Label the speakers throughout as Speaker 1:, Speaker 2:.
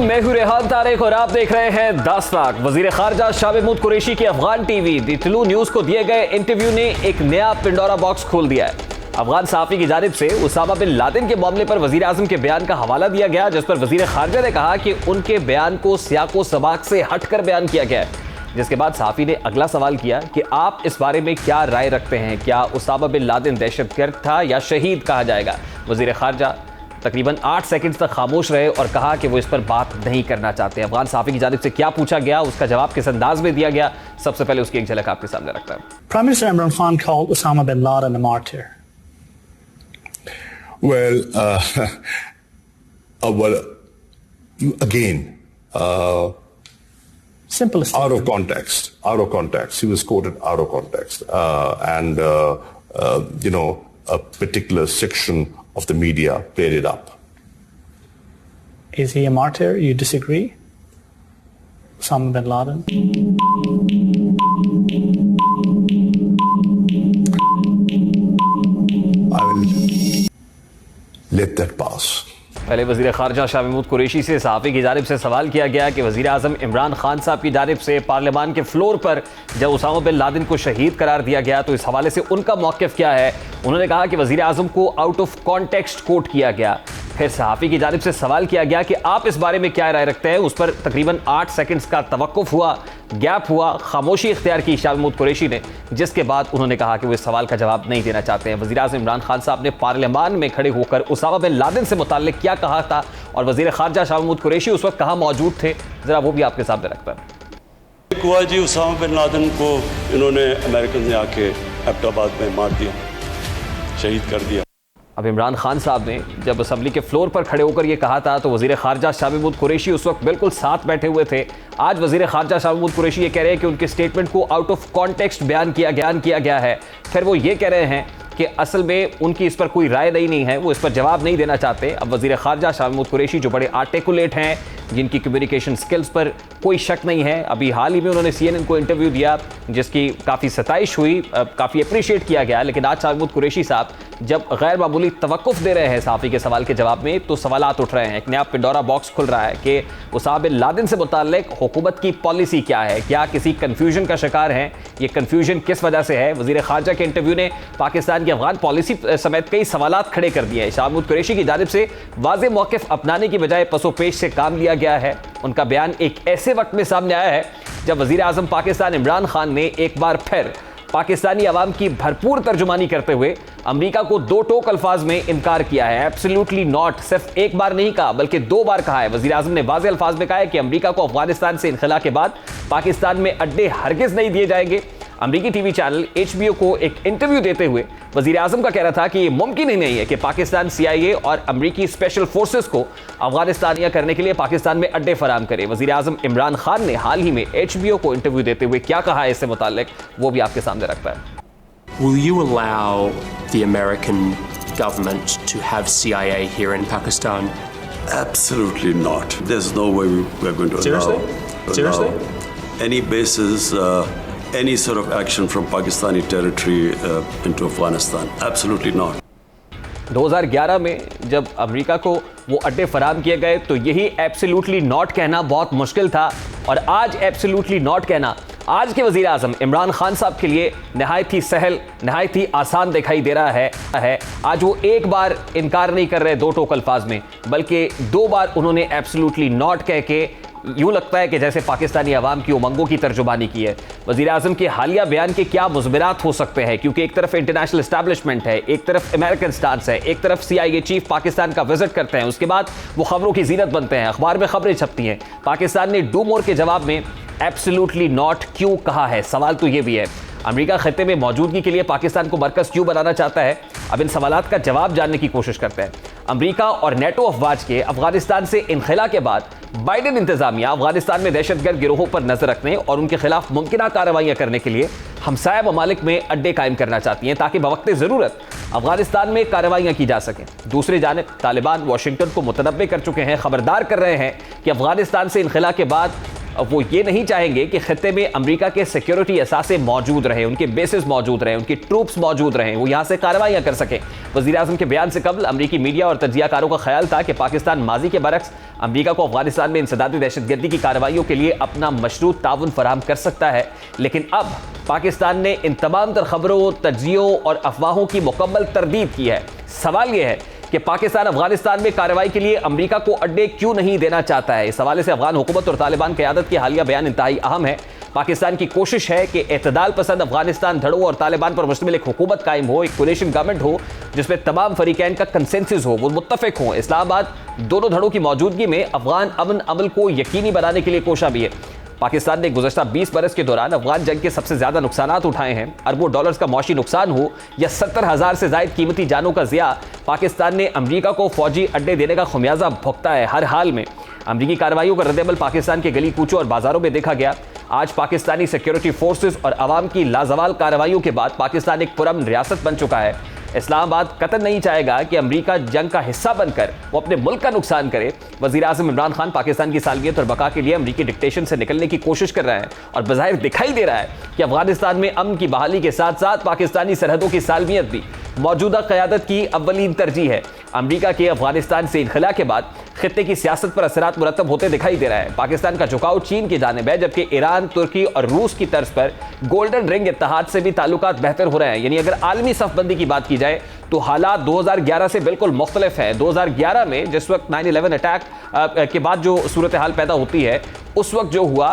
Speaker 1: मैं हूं रेहान तारिक और आप देख रहे हैं दास्ताक। वजीर खारजा शाह महमूद कुरैशी की अफगान टीवी दी तुलू न्यूज़ को दिए गए इंटरव्यू ने एक नया पिंडोरा बॉक्स खोल दिया है। अफगान सहाफ़ी की जानिब से उसामा बिन लादेन के मामले पर वजीर आज़म के बयान का हवाला दिया गया, जिस पर वजीर खारजा ने कहा कि उनके बयान को सियाको सबाक से हटकर बयान किया गया है। जिसके बाद सहाफ़ी ने अगला सवाल किया कि आप इस बारे में क्या राय रखते हैं, क्या उसामा बिन लादेन दहशतगर्द था या शहीद कहा जाएगा। वजीर खारजा तकरीबन 8 सेकंड तक खामोश रहे और कहा कि वो इस पर बात नहीं करना चाहते। अफगान सहाफ़ी की जानिब से क्या पूछा गया, उसका जवाब किस अंदाज में दिया गया, सबसे पहले उसकी एक झलक आपके सामने रखता है।
Speaker 2: Prime Minister Imran Khan called Osama bin Laden a martyr.
Speaker 3: Well, again,
Speaker 2: Simple
Speaker 3: out of context. He was quoted out of context, and a particular section of the media played it up.
Speaker 2: Is he a martyr? You disagree? Osama bin Laden?
Speaker 3: I will let that pass.
Speaker 1: पहले वज़ीर ख़ारजा शाह महमूद कुरैशी से सहाफ़ी की जानिब से सवाल किया गया कि वज़ीर आज़म इमरान खान साहब की जानिब से पार्लियामान के फ्लोर पर जब उसामा बिन लादेन को शहीद करार दिया गया तो इस हवाले से उनका मौक़िफ़ क्या है। उन्होंने कहा कि वज़ीर आज़म को आउट ऑफ कॉन्टेक्स्ट कोट किया गया। फिर सहाफ़ी की जानिब से सवाल किया गया कि आप इस बारे में क्या राय रखते हैं। उस पर तकरीबन 8 सेकंड्स का तवक्कुफ़ हुआ, गैप हुआ, खामोशी इख्तियार की शाह महमूद कुरैशी ने, जिसके बाद उन्होंने कहा कि वो इस सवाल का जवाब नहीं देना चाहते हैं। वज़ीर आज़म इमरान खान साहब ने पार्लियामान में खड़े होकर उसामा बिन लादेन से मुताल्लिक़ क्या कहा था और वज़ीर ख़ारजा शाह महमूद कुरैशी उस वक्त कहाँ मौजूद थे, ज़रा वो भी आपके सामने रखता है।
Speaker 4: एक हुआ जी, उसामा बिन लादेन को इन्होंने अमेरिकन ने आके एबटाबाद में मार दिया, शहीद कर दिया।
Speaker 1: अब इमरान खान साहब ने जब असम्बली के फ्लोर पर खड़े होकर ये कहा था तो वज़ीर ख़ारजा शाह महमूद कुरैशी उस वक्त बिल्कुल साथ बैठे हुए थे। आज वज़ीर ख़ारजा शाह महमूद कुरैशी ये कह रहे हैं कि उनके स्टेटमेंट को आउट ऑफ कॉन्टेक्स्ट बयान किया गया है। फिर वो ये कह रहे हैं कि असल में उनकी इस पर कोई राय नहीं है, वो इस पर जवाब नहीं देना चाहते। अब वज़ीर ख़ारजा शाह महमूद कुरैशी जो बड़े आर्टिकुलेट हैं, जिनकी कम्युनिकेशन स्किल्स पर कोई शक नहीं है, अभी हाल ही में उन्होंने CNN को इंटरव्यू दिया जिसकी काफ़ी सताइश हुई, काफ़ी अप्रिशिएट किया गया। लेकिन आज शाह महमूद कुरैशी साहब जब गैर मामूली तवक्कुफ़ दे रहे हैं सहाफ़ी के सवाल के जवाब में तो सवालात उठ रहे हैं। एक नया पिंडोरा बॉक्स खुल रहा है कि उसामा बिन लादेन से मुताल्लिक़ हुकूमत की पॉलिसी क्या है, क्या किसी कन्फ्यूजन का शिकार है, ये कन्फ्यूजन किस वजह से है। वज़ीर ख़ारजा के इंटरव्यू ने पाकिस्तान की अफगान पॉलिसी समेत कई सवालात खड़े कर दिए हैं। शाह महमूद कुरैशी की जानिब से वाज़ेह मौक़िफ़ अपनाने की बजाय पसोपेश से काम लिया गया है। उनका बयान एक ऐसे वक्त में सामने आया है जब वज़ीर आज़म पाकिस्तान इमरान खान ने एक बार फिर पाकिस्तानी अवाम की भरपूर तर्जुमानी करते हुए अमेरिका को 2 टोक अल्फाज में इनकार किया है। एब्सोल्युटली नॉट सिर्फ एक बार नहीं कहा बल्कि 2 बार कहा है। वज़ीर आज़म ने वाज़ेह अल्फाज में कहा है कि अमेरिका को अफगानिस्तान से इनखला के बाद पाकिस्तान में अड्डे हरगिज़ नहीं दिए जाएंगे। अमेरिकी टीवी चैनल HBO को एक इंटरव्यू देते हुए वज़ीर आज़म का कहना था कि ये मुमकिन ही नहीं है कि पाकिस्तान CIA और अमेरिकी स्पेशल फोर्सेस को अफगानिस्तानिया करने के लिए पाकिस्तान में अड्डे फराम करे। वज़ीर आज़म इमरान खान ने हाल ही में HBO को इंटरव्यू देते हुए क्या कहा है इससे मुताल्लिक़, वो भी आपके सामने रखता है।
Speaker 5: Will you allow the American government to have CIA here in Pakistan?
Speaker 4: Absolutely not. There's no way we're going to allow any bases, any sort of action from Pakistani territory into Afghanistan. Absolutely not.
Speaker 1: 2011 में जब America को वो अड्डे फराम किए गए तो यही absolutely not कहना बहुत मुश्किल था और आज एब्सोल्युटली नॉट कहना आज के वज़ीर आज़म इमरान खान साहब के लिए नहायत ही सहल, नहायत ही आसान दिखाई दे रहा है। आज वो एक बार इनकार नहीं कर रहे 2 टोक अल्फाज में, बल्कि 2 बार उन्होंने एब्सोल्युटली नॉट कह के यूँ लगता है कि जैसे पाकिस्तानी अवाम की उमंगों की तर्जुमानी की है। वज़ीर आज़म के हालिया बयान के क्या मुज़बिरात हो सकते हैं, क्योंकि एक तरफ इंटरनेशनल इस्टेब्लिशमेंट है, एक तरफ अमेरिकन स्टांस है, एक तरफ CIA चीफ पाकिस्तान का विजिट करते हैं, उसके बाद वो खबरों की ज़ीनत बनते हैं, अखबार में खबरें छपती हैं। पाकिस्तान ने डू मोर के जवाब में एब्सोल्युटली नॉट क्यों कहा है, सवाल तो ये भी है। अमेरिका खत्ते में मौजूदगी के लिए पाकिस्तान को मरकज़ क्यों बनाना चाहता है, अब इन सवालात का जवाब जानने की कोशिश करते हैं। अमेरिका और नेटो अफवाज के अफगानिस्तान से इनखला के बाद बाइडेन इंतजामिया अफगानिस्तान में दहशतगर्द गिरोहों पर नजर रखने और उनके खिलाफ मुमकिन कार्रवाइयाँ करने के लिए हमसाया ममालिक में अड्डे कायम करना चाहती हैं ताकि बवक्ते ज़रूरत अफगानिस्तान में कार्रवाइयाँ की जा सकें। दूसरी जानिब तालिबान वाशिंगटन को मुतनब्बे कर चुके हैं, खबरदार कर रहे हैं कि अफगानिस्तान से इनखला के बाद वो ये नहीं चाहेंगे कि खित्ते में अमेरिका के सिक्योरिटी असासे मौजूद रहे, उनके बेसिस मौजूद रहे, उनकी ट्रूप्स मौजूद रहें, वो यहाँ से कार्रवाइयाँ कर सकें। वज़ीर-ए-आज़म के बयान से कबल अमरीकी मीडिया और तज्ज़ियाकारों का ख्याल था कि पाकिस्तान माजी के बरक्स अमरीका को अफगानिस्तान में इंसदादी दहशतगर्दी की कार्रवाइयों के लिए अपना मशरूत ताउन फराहम कर सकता है, लेकिन अब पाकिस्तान ने इन तमाम तर खबरों, तज्जियों और अफवाहों की मुकम्मल तरदीद की है। सवाल यह है कि पाकिस्तान अफगानिस्तान में कार्रवाई के लिए अमरीका को अड्डे क्यों नहीं देना चाहता है। इस हवाले से अफगान हुकूमत और तालिबान क़यादत की हालिया बयान इंतहाई अहम है। पाकिस्तान की कोशिश है कि एतदाल पसंद अफगानिस्तान धड़ों और तालिबान पर मुश्तमिल एक हुकूमत कायम हो, एक कोलिशन गवर्नमेंट हो जिसमें तमाम फरीकैन का कंसेंसस हो, वो मुत्तफिक हों। इस्लामाबाद दोनों धड़ों की मौजूदगी में अफगान अमन अमल को यकीनी बनाने के लिए कोशा भी है। पाकिस्तान ने गुज़श्ता 20 बरस के दौरान अफगान जंग के सबसे ज़्यादा नुकसानात उठाए हैं। अरबों डॉलर्स का मौशी नुकसान हो या 70,000 से ज़ायद कीमती जानों का ज़िया, पाकिस्तान ने अमरीका को फौजी अड्डे देने का खुमियाजा भुगता है। हर हाल में अमरीकी कार्रवाइयों का रद्द-ए-अमल पाकिस्तान के गली कूचों और बाजारों में देखा गया। आज पाकिस्तानी सिक्योरिटी फोर्सेस और अवाम की लाजवाल कार्रवाइयों के बाद पाकिस्तान एक पुरअमन रियासत बन चुका है। इस्लामाबाद कतई नहीं चाहेगा कि अमरीका जंग का हिस्सा बनकर वो अपने मुल्क का नुकसान करे। वज़ीर-ए-आज़म इमरान खान पाकिस्तान की सालमियत और बका के लिए अमरीकी डिक्टेशन से निकलने की कोशिश कर रहे हैं और बज़ाहिर दिखाई दे रहा है कि अफगानिस्तान में अमन की बहाली के साथ साथ पाकिस्तानी सरहदों की सालमियत भी मौजूदा क़यादत की अव्वलीन तरजीह है। अमरीका के अफगानिस्तान से इनखला के बाद खित्ते की सियासत पर असरात मुरतब होते दिखाई दे रहा है। पाकिस्तान का झुकाव चीन की जानिब है, जबकि ईरान, तुर्की और रूस की तर्ज पर गोल्डन रिंग इत्तेहाद से भी ताल्लुकात बेहतर हो रहे हैं। यानी अगर आलमी सफ़बंदी की बात की जाए तो हालात 2011 से बिल्कुल मुख्तलिफ है। 2011 में जिस वक्त 9/11 अटैक के बाद जो सूरत हाल पैदा होती है, उस वक्त जो हुआ,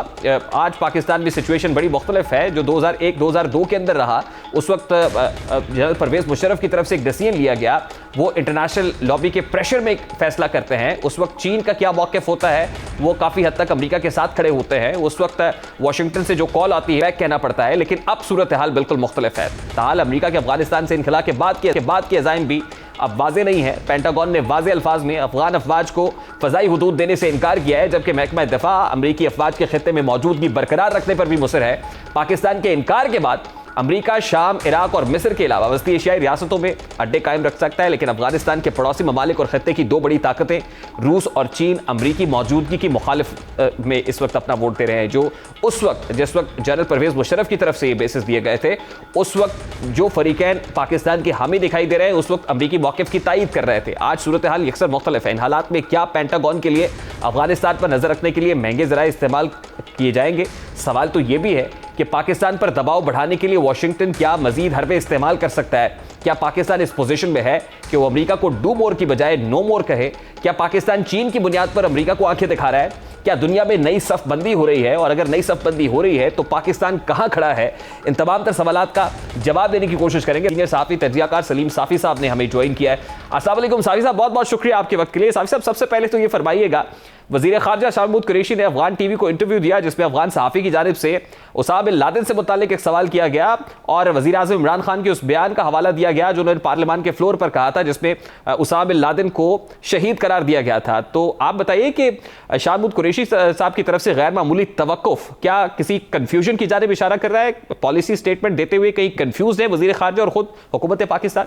Speaker 1: आज पाकिस्तान में सिचुएशन बड़ी मुख्तलिफ है। जो 2001-2002 के अंदर रहा, उस वक्त जनरल परवेज़ मुशर्रफ की तरफ से एक डिसीजन लिया गया, वो इंटरनेशनल लॉबी के प्रेशर में एक फैसला करते हैं। उस वक्त चीन का क्या मौक़िफ़ होता है, वो काफ़ी हद तक अमेरिका के साथ खड़े होते हैं। उस वक्त वाशिंगटन से जो कॉल आती है बैक कहना पड़ता है, लेकिन अब सूरत हाल बिल्कुल मुख्तलिफ है। ताल अमेरिका के अफगानिस्तान से इनखला के बाद के अज़ाइम भी अब वाज़े नहीं है। पेंटागन ने वाज़े अल्फाज में अफगान अफवाज को फ़ज़ाई हुदूद देने से इनकार किया है, जबकि महकमा दिफा अमरीकी अफवाज के खित्ते में मौजूदगी बरकरार रखने पर भी मुसर है। पाकिस्तान के इनकार के बाद अमरीका शाम, इराक और मिस्र के अलावा वस्ती एशियाई रियासतों में अड्डे कायम रख सकता है, लेकिन अफगानिस्तान के पड़ोसी ममालिक और खित्ते की दो बड़ी ताकतें रूस और चीन अमरीकी मौजूदगी की मुखालिफ में इस वक्त अपना वोट दे रहे हैं। जो जिस वक्त जनरल परवेज़ मुशर्रफ की तरफ से ये बेसिस दिए गए थे, उस वक्त जो फरीकैन पाकिस्तान के हामी दिखाई दे रहे हैं, उस वक्त अमरीकी मौक़िफ़ की तायीद कर रहे थे। आज सूरत हाल यकसर मुख्तलिफ है। इन हालात में क्या पेंटागन के लिए अफगानिस्तान पर नज़र रखने के लिए महंगे ज़राए इस्तेमाल किए जाएंगे? सवाल तो ये भी है कि पाकिस्तान पर दबाव बढ़ाने के लिए वाशिंगटन क्या मजीद हरबे इस्तेमाल कर सकता है? क्या पाकिस्तान इस पोजीशन में है कि वो अमेरिका को डू मोर की बजाय नो मोर कहे? क्या पाकिस्तान चीन की बुनियाद पर अमेरिका को आंखें दिखा रहा है? क्या दुनिया में नई सफ़बंदी हो रही है? और अगर नई सफ़बंदी हो रही है तो पाकिस्तान कहाँ खड़ा है? इन तमाम तर सवालात का जवाब देने की कोशिश करेंगे। सीनियर सहाफ़ी तज्ज़ियाकार सलीम साफ़ी साहब ने हमें ज्वाइन किया है। अस्सलाम वालेकुम साफ़ी साहब, बहुत बहुत शुक्रिया आपके वक्त के लिए। साफ़ी साहब, सबसे पहले तो ये फरमाइएगा, वज़ीर ख़ारजा शाह महमूद कुरैशी ने अफगान टीवी को इंटरव्यू दिया जिसमें अफगान सहाफ़ी की जानिब से उसामा बिन लादेन से मुतालिक एक सवाल किया गया और वज़ीर-ए-आज़म इमरान खान के उस बयान का हवाला दिया गया जो उन्होंने पार्लियामान के फ्लोर पर कहा था, जिसमें उसामा बिन लादेन को शहीद करार दिया गया था। तो आप बताइए कि शाह महमूद कुरैशी साहब की तरफ से गैर मामूली तवक्कुफ़ क्या किसी कन्फ्यूजन की जानिब इशारा कर रहा है? पॉलिसी स्टेटमेंट देते हुए कहीं कन्फ्यूज है वज़ीर ख़ारजा और ख़ुद हुकूमत पाकिस्तान?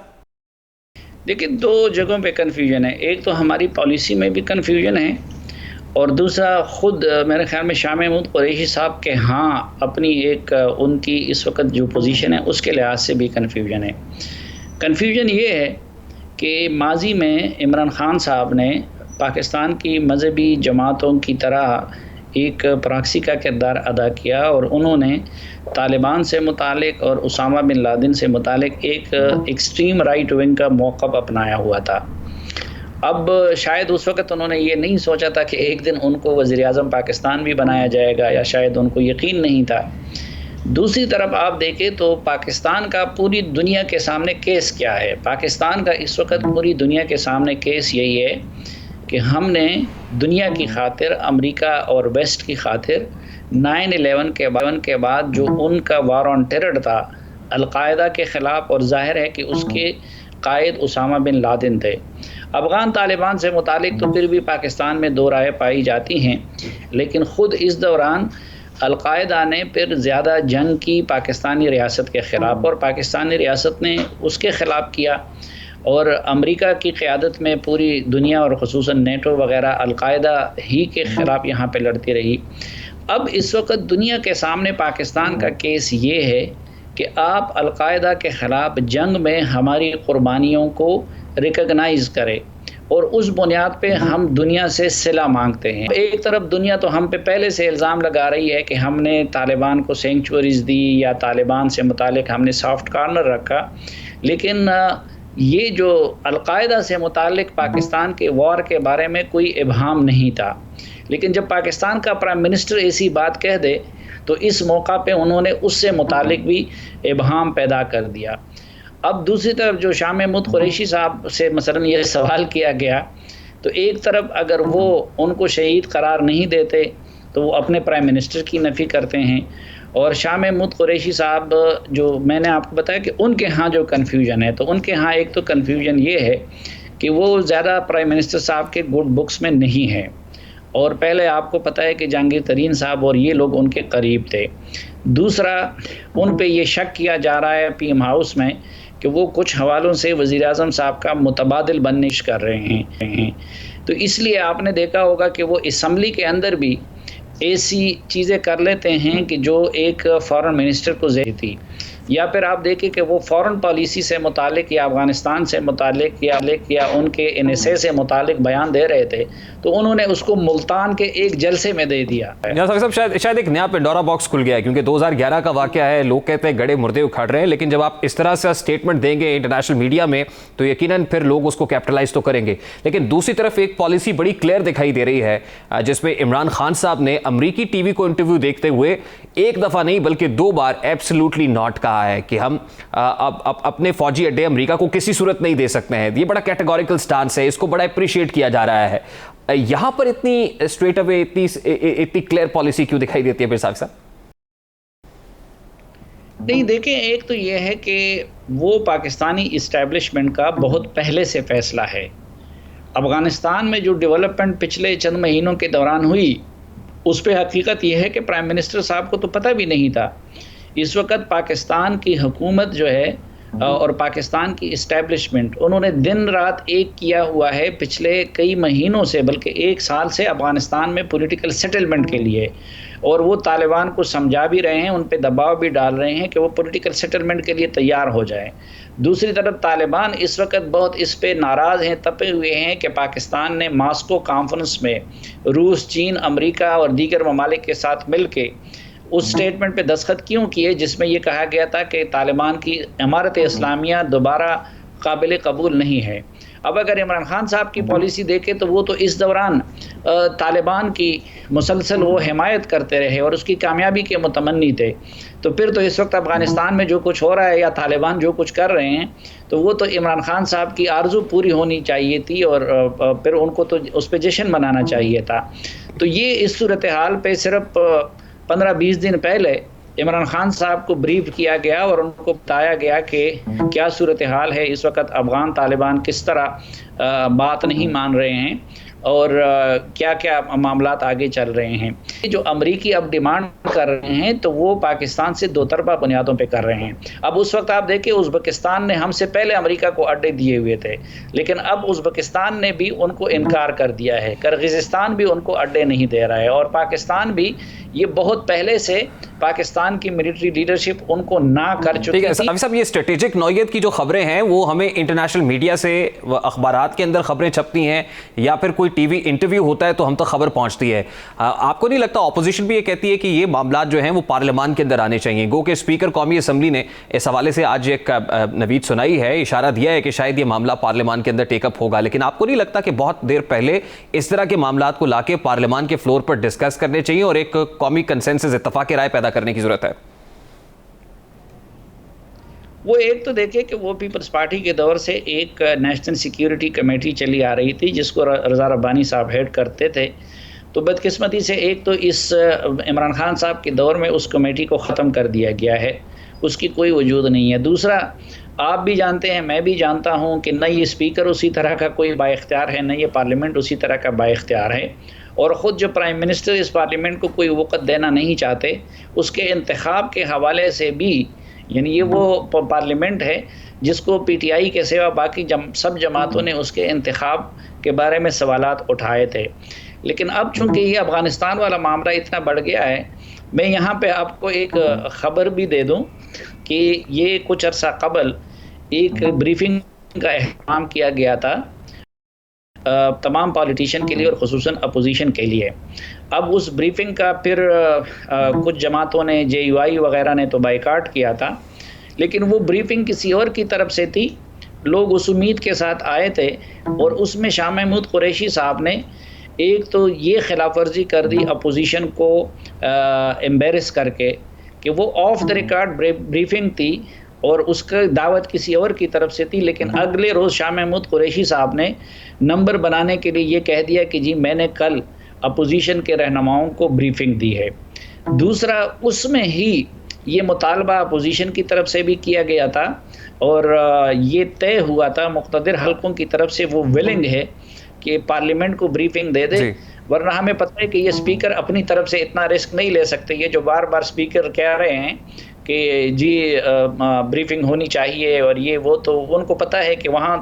Speaker 6: देखिए, दो जगहों पे कन्फ्यूजन है। एक तो हमारी पॉलिसी में भी कन्फ्यूजन है और दूसरा ख़ुद मेरे ख्याल में शाह महमूद कुरैशी साहब के हाँ अपनी एक उनकी इस वक्त जो पोजीशन है उसके लिहाज से भी कन्फ्यूजन है। कन्फ्यूजन ये है कि माजी में इमरान खान साहब ने पाकिस्तान की मजहबी जमातों की तरह एक प्रॉक्सी का किरदार अदा किया और उन्होंने तालिबान से मुतालिक और उसामा बिन लादेन से मुतालिक एक एक्सट्रीम राइट विंग का मौक़िफ़ अपनाया हुआ था। अब शायद उस वक़्त उन्होंने ये नहीं सोचा था कि एक दिन उनको वज़ीर-ए-आज़म पाकिस्तान भी बनाया जाएगा, या शायद उनको यकीन नहीं था। दूसरी तरफ आप देखें तो पाकिस्तान का पूरी दुनिया के सामने केस क्या है? पाकिस्तान का इस वक्त पूरी दुनिया के सामने केस यही है कि हमने दुनिया की खातिर, अमेरिका और वेस्ट की खातिर 9/11 के बाद जो उनका वार ऑन टेरर था अल-कायदा के ख़िलाफ़, और ज़ाहिर है कि उसके कायद उसामा बिन लादेन थे। अफ़गान तालिबान से मुतालिक तो फिर भी पाकिस्तान में दो राय पाई जाती हैं, लेकिन ख़ुद इस दौरान अल-कायदा ने फिर ज़्यादा जंग की पाकिस्तानी रियासत के ख़िलाफ़, और पाकिस्तानी रियासत ने उसके ख़िलाफ़ किया, और अमेरिका की क़यादत में पूरी दुनिया और ख़ुसूसन नेटो वग़ैरह अल-कायदा ही के ख़िलाफ़ यहाँ पे लड़ती रही। अब इस वक्त दुनिया के सामने पाकिस्तान का केस ये है कि आप अलकायदा के ख़िलाफ़ जंग में हमारी क़ुरबानियों को रिकगनाइज़ करें और उस बुनियाद पे हम दुनिया से सिला मांगते हैं। एक तरफ दुनिया तो हम पे पहले से इल्ज़ाम लगा रही है कि हमने तालिबान को सेंचुरीज़ दी या तालिबान से मुतालिक हमने सॉफ्ट कॉर्नर रखा, लेकिन ये जो अलकायदा से मुतालिक पाकिस्तान के वॉर के बारे में कोई इबहाम नहीं था। लेकिन जब पाकिस्तान का प्राइम मिनिस्टर ऐसी बात कह दे तो इस मौका पे उन्होंने उससे मुतालिक भी इबहाम पैदा कर दिया। अब दूसरी तरफ जो शाह महमूद कुरैशी साहब से मसलन ये सवाल किया गया, तो एक तरफ अगर वो उनको शहीद करार नहीं देते तो वो अपने प्राइम मिनिस्टर की नफ़ी करते हैं, और शाह महमूद कुरैशी साहब जो मैंने आपको बताया कि उनके यहाँ जो कन्फ्यूजन है, तो उनके यहाँ एक तो कन्फ्यूजन ये है कि वो ज़्यादा प्राइम मिनिस्टर साहब के गुड बुक्स में नहीं है, और पहले आपको पता है कि जहांगीर तरीन साहब और ये लोग उनके करीब थे। दूसरा, उन पे ये शक किया जा रहा है पीएम हाउस में कि वो कुछ हवालों से वज़ीर आज़म साहब का मुतबादिल बनने कर रहे हैं। तो इसलिए आपने देखा होगा कि वो असम्बली के अंदर भी ऐसी चीज़ें कर लेते हैं कि जो एक फॉरेन मिनिस्टर को ज़रूरत थी, या फिर आप देखें कि वो फॉरेन पॉलिसी से मुतालिक या अफ़गानिस्तान से मुतालिक या उनके NSA से मुतालिक बयान दे रहे थे, तो उन्होंने उसको मुल्तान के एक जलसे में दे दिया।
Speaker 1: साहब शायद एक नया पेंडोरा बॉक्स खुल गया है, क्योंकि 2011 का वाक़या है, लोग कहते हैं गड़े मुर्दे उखाड़ रहे हैं, लेकिन जब आप इस तरह से स्टेटमेंट देंगे इंटरनेशनल मीडिया में तो यकीनन फिर लोग उसको कैपिटलाइज तो करेंगे। लेकिन दूसरी तरफ एक पॉलिसी बड़ी क्लियर दिखाई दे रही है, जिसमें इमरान खान साहब ने अमरीकी टीवी को इंटरव्यू देखते हुए एक दफ़ा नहीं बल्कि 2 बार एब्सोल्युटली नॉट कहा है कि हम अब अपने फौजी अड्डे अमेरिका को किसी सूरत नहीं दे सकते हैं। ये बड़ा कैटेगोरिकल स्टांस है, इसको बड़ा अप्रिशिएट किया जा रहा है। यहां पर इतनी स्ट्रेट अवे इतनी क्लियर पॉलिसी क्यों दिखाई देती है फिर साहब?
Speaker 6: नहीं, देखें, एक तो ये है कि वो पाकिस्तानी इस्टेब्लिशमेंट का बहुत पहले से फैसला है। अफ़गानिस्तान में जो डेवलपमेंट पिछले चंद महीनों के दौरान हुई, उस पर हकीकत यह है कि प्राइम मिनिस्टर साहब को तो पता भी नहीं था। इस वक्त पाकिस्तान की हुकूमत जो है और पाकिस्तान की इस्टेब्लिशमेंट, उन्होंने दिन रात एक किया हुआ है पिछले कई महीनों से, बल्कि 1 साल से अफ़गानिस्तान में पॉलिटिकल सेटलमेंट के लिए, और वो तालिबान को समझा भी रहे हैं, उन पे दबाव भी डाल रहे हैं कि वो पॉलिटिकल सेटलमेंट के लिए तैयार हो जाए। दूसरी तरफ तालिबान इस वक्त बहुत इस पे नाराज़ हैं, तपे हुए हैं कि पाकिस्तान ने मॉस्को कॉन्फ्रेंस में रूस, चीन, अमेरिका और दीगर ममालिक के साथ मिल के उस स्टेटमेंट पे दस्तखत क्यों किए जिसमें ये कहा गया था कि तालिबान की इमारत इस्लामिया दोबारा काबिल कबूल नहीं है। अब अगर इमरान खान साहब की पॉलिसी देखें तो वो तो इस दौरान तालिबान की मुसलसल वो हिमायत करते रहे और उसकी कामयाबी के मुतमन्नी थे। तो फिर तो इस वक्त अफ़गानिस्तान में जो कुछ हो रहा है या तालिबान जो कुछ कर रहे हैं, तो वो तो इमरान खान साहब की आरज़ू पूरी होनी चाहिए थी और फिर उनको तो उस पर जश्न मनाना चाहिए था। तो ये इस सूरत हाल पे सिर्फ 15-20 दिन पहले इमरान खान साहब को ब्रीफ किया गया और उनको बताया गया कि क्या सूरत हाल है इस वक्त, अफ़गान तालिबान किस तरह बात नहीं मान रहे हैं और क्या क्या मामलात आगे चल रहे हैं। जो अमरीकी अब डिमांड कर रहे हैं तो वो पाकिस्तान से 2 तरफा बुनियादों पे कर रहे हैं। अब उस वक्त आप देखिए, उज़्बेकिस्तान ने हमसे पहले अमेरिका को अड्डे दिए हुए थे, लेकिन अब उज़्बेकिस्तान ने भी उनको इनकार कर दिया है, किर्गिज़स्तान भी उनको अड्डे नहीं दे रहा है, और पाकिस्तान भी ये बहुत पहले से पाकिस्तान की मिलिट्री लीडरशिप उनको ना कर चुकी थी।
Speaker 1: अभी साहब, ये स्ट्रेटेजिक नौयत की जो खबरें हैं वो हमें इंटरनेशनल मीडिया से, अखबारात के अंदर खबरें छपती हैं या फिर कोई टीवी इंटरव्यू होता है तो हम तक खबर पहुंचती है। आपको नहीं लगता ऑपोजिशन भी ये कहती है कि ये मामलात जो हैं वो पार्लियामान के अंदर आने चाहिए? गो के स्पीकर कौमी असम्बली ने इस हवाले से आज एक नवीद सुनाई है, इशारा दिया है कि शायद ये मामला पार्लियामान के अंदर टेकअप होगा, लेकिन आपको नहीं लगता कि बहुत देर पहले इस तरह के मामलात को लाके पार्लियामान के फ्लोर पर डिस्कस करने चाहिए और एक कौमी कंसेंसस, इत्तफाक राय पैदा करने की जरूरत है?
Speaker 6: वो एक तो देखिए कि वो पीपल्स पार्टी के दौर से एक नेशनल सिक्योरिटी कमेटी चली आ रही थी जिसको रज़ा रब्बानी साहब हेड करते थे। तो बदकिस्मती से एक तो इस इमरान खान साहब के दौर में उस कमेटी को ख़त्म कर दिया गया है, उसकी कोई वजूद नहीं है। दूसरा, आप भी जानते हैं, मैं भी जानता हूं कि न ये स्पीकर उसी तरह का कोई बाइख्तियार है, न ये पार्लियामेंट उसी तरह का बाइख्तियार है, और ख़ुद जो प्राइम मिनिस्टर इस पार्लियामेंट को कोई वक़्त देना नहीं चाहते, उसके इंतखाब के हवाले से भी, यानी ये वो पार्लियामेंट है जिसको PTI के सिवा बाकी सब जमातों ने उसके इंतखाब के बारे में सवालात उठाए थे। लेकिन अब चूंकि ये अफ़गानिस्तान वाला मामला इतना बढ़ गया है, मैं यहाँ पे आपको एक ख़बर भी दे दूँ कि ये कुछ अर्सा कबल एक ब्रीफिंग का एहतमाम किया गया था तमाम पॉलिटिशियन के लिए और ख़ुसूसन अपोजिशन के लिए। अब उस ब्रीफिंग का फिर कुछ जमातों ने, JUI वगैरह ने तो बाइकाट किया था, लेकिन वो ब्रीफिंग किसी और की तरफ से थी। लोग उस उम्मीद के साथ आए थे और उसमें शाह महमूद कुरैशी साहब ने एक तो ये खिलाफ वर्जी कर दी अपोजिशन को एम्बेरस करके कि वो ऑफ द रिकॉर्ड ब्रीफिंग थी और उसका दावत किसी और की तरफ से थी, लेकिन अगले रोज़ शाह महमूद कुरैशी साहब ने नंबर बनाने के लिए ये कह दिया कि जी मैंने कल अपोजिशन के रहनुमाओं को ब्रीफिंग दी है। दूसरा, उसमें ही ये मुतालबा अपोजिशन की तरफ से भी किया गया था और ये तय हुआ था मुक़्तदिर हल्कों की तरफ से, वो विलिंग है कि पार्लियामेंट को ब्रीफिंग दे दे, वरना हमें पता है कि ये स्पीकर अपनी तरफ से इतना रिस्क नहीं ले सकते। ये जो बार बार स्पीकर कह रहे हैं कि जी ब्रीफिंग होनी चाहिए और ये वो, तो उनको पता है कि वहाँ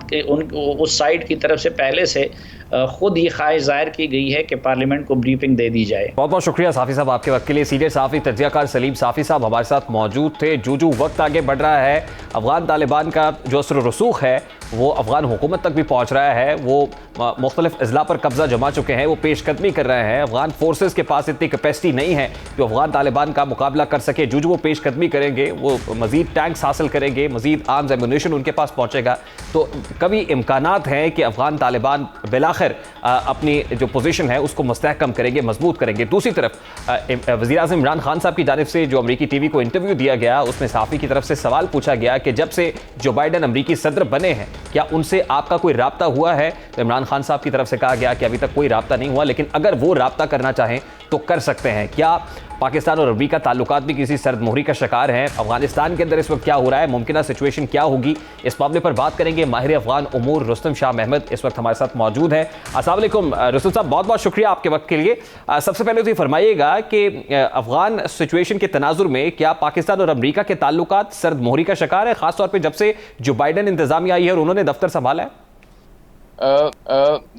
Speaker 6: उस साइड की तरफ से पहले से खुद ये ख्वाहिश ज़ाहिर की गई है कि पार्लियामेंट को ब्रीफिंग दे दी जाए।
Speaker 1: बहुत बहुत शुक्रिया साफ़ी साहब आपके वक्त के लिए। सीनियर साफ़ी तज्ज़ियाकार सलीम साफ़ी साहब हमारे साथ मौजूद थे। जो वक्त आगे बढ़ रहा है, अफ़गान तालिबान का जो असर रसूख है वो अफ़गान हुकूमत तक भी पहुँच रहा है। वो मुख्तलिफ अज़ला पर कब्ज़ा जमा चुके हैं, वो पेशकदमी कर रहे हैं। अफ़गान फोर्सेस के पास इतनी कैपेसिटी नहीं है जो अफ़गान तालिबान का मुकाबला कर सके। जो वो पेशकदमी करेंगे, वो मज़ीद टैंक्स हासिल करेंगे, मज़ीद आर्म्स एमुनेशन उनके पास पहुँचेगा, तो कभी इम्कानात हैं कि अफ़गान तालिबान बिलाखिर अपनी जो पोजीशन है उसको मुस्तहकम करेंगे, मजबूत करेंगे। दूसरी तरफ वज़ीर-ए-आज़म इमरान खान साहब की जानिब से जो अमरीकी टीवी को इंटरव्यू दिया गया, उसमें साफ़ी की तरफ से सवाल पूछा गया कि जब से जो बाइडन अमरीकी सदर बने हैं, क्या उनसे आपका कोई राब्ता हुआ है? तो इमरान खान साहब की तरफ से कहा गया कि अभी तक कोई राब्ता नहीं हुआ, लेकिन अगर वो राब्ता करना चाहें तो कर सकते हैं। क्या पाकिस्तान और अमरीका ताल्लुकात भी किसी सर्द मोहरी का शिकार हैं? अफगानिस्तान के अंदर इस वक्त क्या हो रहा है, मुमकिन सिचुएशन क्या होगी, इस मामले पर बात करेंगे। माहिर अफगान उमूर रुस्तम शाह महमद इस वक्त हमारे साथ मौजूद हैं। अस्सलाम वालेकुम रुस्तम साहब, बहुत बहुत शुक्रिया आपके वक्त के लिए। सबसे पहले तो ये फरमाइएगा कि अफगान सिचुएशन के तनाजुर में क्या पाकिस्तान और अमरीका के ताल्लुकात सर्द मोहरी का शिकार है, खासतौर पर जब से जो बाइडन इंतजामिया आई है और उन्होंने दफ्तर संभाला है?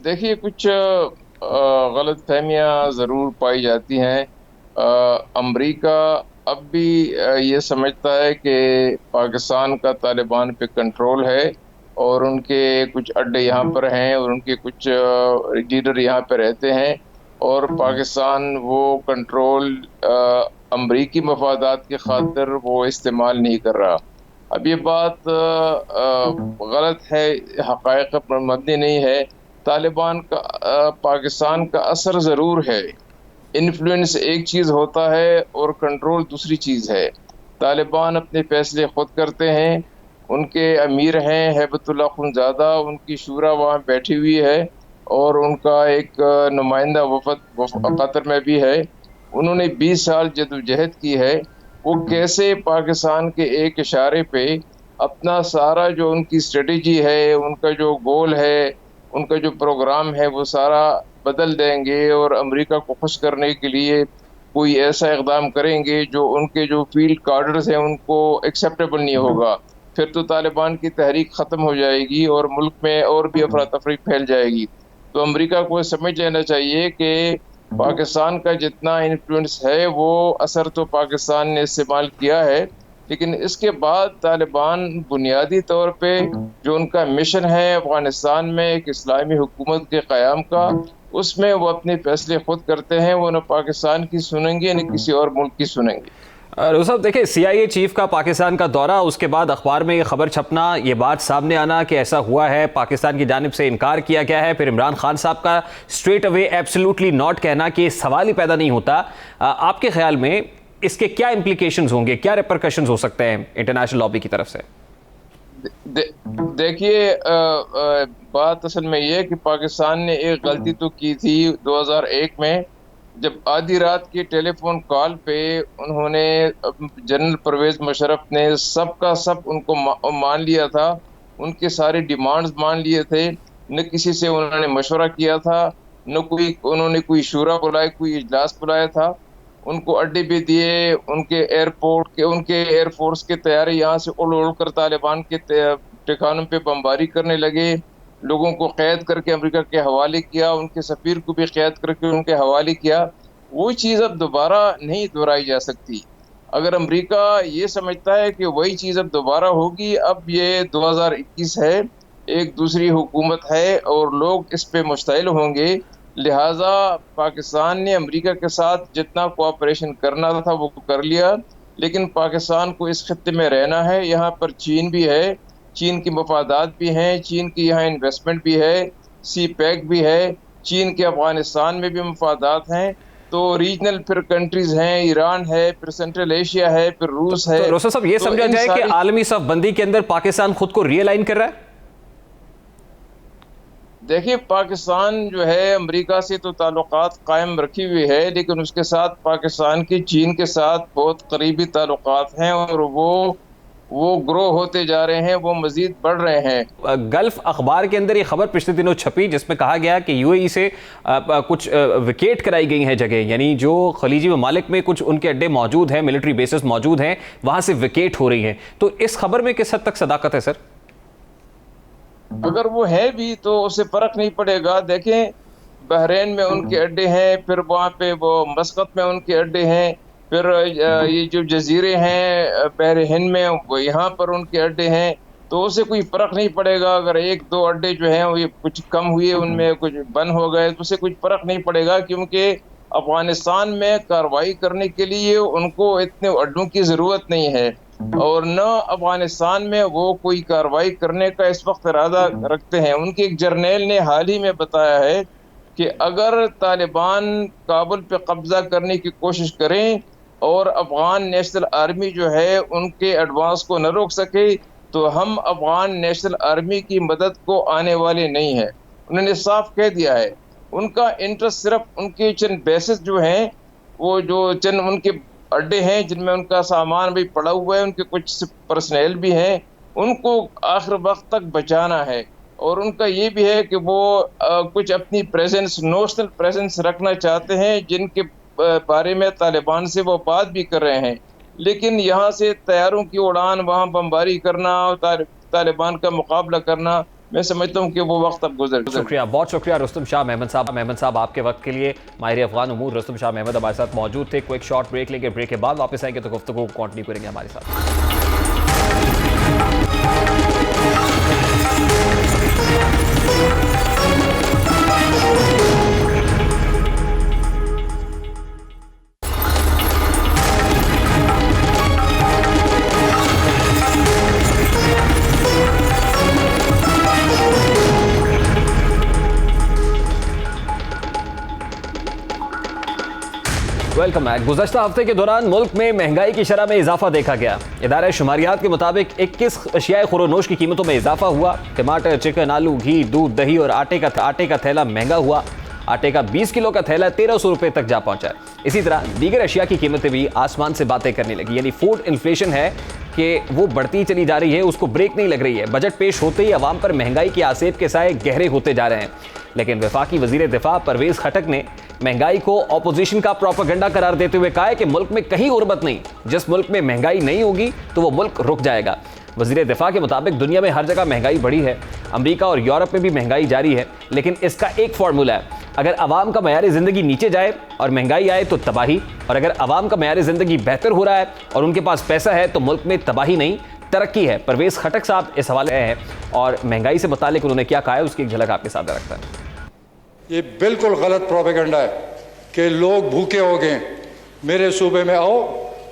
Speaker 7: देखिए, कुछ गलत फहमियाँ ज़रूर पाई जाती हैं। अमरीका अब भी ये समझता है कि पाकिस्तान का तालिबान पे कंट्रोल है और उनके कुछ अड्डे यहाँ पर हैं और उनके कुछ लीडर यहाँ पे रहते हैं, और पाकिस्तान वो कंट्रोल अमरीकी मफादात के खातिर वो इस्तेमाल नहीं कर रहा। अब ये बात गलत है, हक़ाइक़ पर मबनी नहीं है। तालिबान का पाकिस्तान का असर ज़रूर है। इन्फ्लुएंस एक चीज़ होता है और कंट्रोल दूसरी चीज़ है। तालिबान अपने फैसले ख़ुद करते हैं, उनके अमीर हैं हैबतुल्लाह खुनज़ादा, उनकी शूरा वहाँ बैठी हुई है और उनका एक नुमाइंदा वफ़द कतर में भी है। उन्होंने 20 साल जदोजहद की है। वो कैसे पाकिस्तान के एक इशारे पे अपना सारा जो उनकी स्ट्रेटजी है, उनका जो गोल है, उनका जो प्रोग्राम है, वो सारा बदल देंगे और अमेरिका को खुश करने के लिए कोई ऐसा इक़दाम करेंगे जो उनके जो फील्ड कार्डर्स हैं उनको एक्सेप्टेबल नहीं होगा। फिर तो तालिबान की तहरीक ख़त्म हो जाएगी और मुल्क में और भी अफरा तफरी फैल जाएगी। तो अमेरिका को समझ लेना चाहिए कि पाकिस्तान का जितना इन्फ्लुएंस है वो असर तो पाकिस्तान ने इस्तेमाल किया है, लेकिन इसके बाद तालिबान बुनियादी तौर पे जो उनका मिशन है अफ़गानिस्तान में एक इस्लामी हुकूमत के क़याम का, उसमें वो अपने फैसले खुद करते हैं। वो न पाकिस्तान की सुनेंगे न किसी और मुल्क की सुनेंगे।
Speaker 1: साहब देखिए, CIA चीफ का पाकिस्तान का दौरा, उसके बाद अखबार में ये खबर छपना, ये बात सामने आना कि ऐसा हुआ है, पाकिस्तान की जानिब से इनकार किया गया है, फिर इमरान खान साहब का स्ट्रेट अवे एब्सोल्युटली नॉट कहना कि सवाल ही पैदा नहीं होता। आपके ख्याल में इसके क्या इम्प्लीकेशंस होंगे, क्या रिपरकशंस हो सकते हैं इंटरनेशनल लॉबी की तरफ से?
Speaker 7: देखिए, बात असल में ये है कि पाकिस्तान ने एक गलती तो की थी 2001 में, जब आधी रात की टेलीफोन कॉल पे उन्होंने जनरल परवेज मुशर्रफ ने सबका सब उनको मान लिया था, उनके सारे डिमांड्स मान लिए थे। न किसी से उन्होंने मशवरा किया था, न उन्होंने कोई शुरा बुलाया, कोई इजलास बुलाया था। उनको अड्डे भी दिए, उनके एयरपोर्ट के, उनके एयरफोर्स के तैयारी यहाँ से उड़ कर तालिबान के ठिकानों पे बमबारी करने लगे। लोगों को कैद करके अमेरिका के हवाले किया, उनके सफीर को भी कैद करके उनके हवाले किया, वो चीज़ अब दोबारा नहीं दोहराई जा सकती। अगर अमेरिका ये समझता है कि वही चीज़ अब दोबारा होगी, अब ये 2021 है, एक दूसरी हुकूमत है और लोग इस पे मुश्तइल होंगे, लिहाजा पाकिस्तान ने अमेरिका के साथ जितना कोऑपरेशन करना था वो कर लिया, लेकिन पाकिस्तान को इस खत्ते में रहना है। यहाँ पर चीन भी है, चीन की मफादात भी हैं, चीन की यहाँ इन्वेस्टमेंट भी है, सी पैक भी है, चीन के अफगानिस्तान में भी मफादात हैं, तो रीजनल फिर कंट्रीज हैं, ईरान है, फिर सेंट्रल एशिया है, फिर रूस है।
Speaker 1: तो रोसा साहब ये समझा जाए कि आलमी सफबंदी के अंदर पाकिस्तान खुद को रियलाइन कर रहा है?
Speaker 7: देखिए, पाकिस्तान जो है अमेरिका से तो ताल्लुकात कायम रखी हुई है, लेकिन उसके साथ पाकिस्तान की चीन के साथ बहुत करीबी ताल्लुकात हैं और वो ग्रो होते जा रहे हैं, वो मजीद बढ़ रहे हैं।
Speaker 1: गल्फ अखबार के अंदर ये खबर पिछले दिनों छपी जिसमें कहा गया कि यूएई से कुछ विकेट कराई गई हैं जगह, यानी जो खलीजी ममालिक में कुछ उनके अड्डे मौजूद हैं, मिलिट्री बेसेस मौजूद हैं, वहां से विकेट हो रही हैं। तो इस खबर में किस हद तक सदाकत है सर?
Speaker 7: अगर वो है भी तो उससे फर्क नहीं पड़ेगा। देखें, बहरीन में उनके अड्डे हैं, फिर वहाँ पे वो मस्कत में उनके अड्डे हैं, फिर ये जो जजीरे हैं बहरीन में वो यहाँ पर उनके अड्डे हैं, तो उससे कोई फर्क नहीं पड़ेगा। अगर एक दो अड्डे जो हैं वो कुछ कम हुए, उनमें कुछ बंद हो गए, तो उससे कुछ फर्क नहीं पड़ेगा, क्योंकि अफगानिस्तान में कार्रवाई करने के लिए उनको इतने अड्डों की ज़रूरत नहीं है और न अफगानिस्तान में वो कोई कार्रवाई करने का इस वक्त इरादा रखते हैं। उनके एक जर्नैल ने हाल ही में बताया है कि अगर तालिबान काबुल पे कब्जा करने की कोशिश करें और अफगान नेशनल आर्मी जो है उनके एडवांस को न रोक सके, तो हम अफगान नेशनल आर्मी की मदद को आने वाले नहीं हैं। उन्होंने साफ कह दिया है। उनका इंटरेस्ट सिर्फ उनके चंद बेसेस जो हैं, वो जो चंद उनके अड्डे हैं जिनमें उनका सामान भी पड़ा हुआ है, उनके कुछ पर्सनल भी हैं, उनको आखिर वक्त तक बचाना है। और उनका ये भी है कि वो कुछ अपनी प्रेजेंस, नोशनल प्रेजेंस रखना चाहते हैं, जिनके बारे में तालिबान से वो बात भी कर रहे हैं। लेकिन यहाँ से तैयारों की उड़ान, वहाँ बमबारी करना और तालिबान का मुकाबला करना, मैं समझता हूँ कि वो वक्त अब गुजर।
Speaker 1: शुक्रिया, बहुत शुक्रिया रुस्तम शाह महमद साहब आपके वक्त के लिए। माहिर अफगान उमूर रुस्तम शाह महमद हमारे साथ मौजूद थे। क्विक शॉर्ट ब्रेक लेंगे, ब्रेक के बाद वापस आएंगे तो गुफ्तगू को कंटिन्यू करेंगे हमारे साथ। Welcome back. गुज़श्ता हफ्ते के दौरान मुल्क में महंगाई की शरह में इजाफा देखा गया। इदारे शुमारियात के मुताबिक 21 अशियाए खुरोनोश की कीमतों में इजाफा हुआ। टमाटर, चिकन, आलू, घी, दूध, दही और आटे का थैला महंगा हुआ। आटे का 20 किलो का थैला 1300 रुपये तक जा पहुंचा। इसी तरह दीगर अशिया की कीमतें भी आसमान से बातें करने लगी। यानी फूड इन्फ्लेशन है कि वो बढ़ती चली जा रही है, उसको ब्रेक नहीं लग रही है। बजट पेश होते ही अवाम पर महंगाई के आसेब के साए गहरे होते जा रहे हैं। लेकिन वफाकी वजीर दिफा परवेज खटक ने महंगाई को ऑपोजिशन का प्रोपेगेंडा करार देते हुए कहा है कि मुल्क में कहीं गुर्बत नहीं, जिस मुल्क में महंगाई नहीं होगी तो वो मुल्क रुक जाएगा। वजीर दिफा के मुताबिक दुनिया में हर जगह महंगाई बढ़ी है, अमेरिका और यूरोप में भी महंगाई जारी है, लेकिन इसका एक फार्मूला है, अगर आवाम का मयार ज़िंदगी नीचे जाए और महंगाई आए तो तबाही, और अगर आवाम का मयार ज़िंदगी बेहतर हो रहा है और उनके पास पैसा है तो मुल्क में तबाही नहीं तरक्की है। परवेज खटक साहब इस हवाले हैं और महंगाई से मुतालिक उन्होंने क्या कहा है उसकी एक झलक आपके साथ रखता है।
Speaker 8: ये बिल्कुल गलत प्रोपेगेंडा है कि लोग भूखे हो गए, मेरे सूबे में आओ,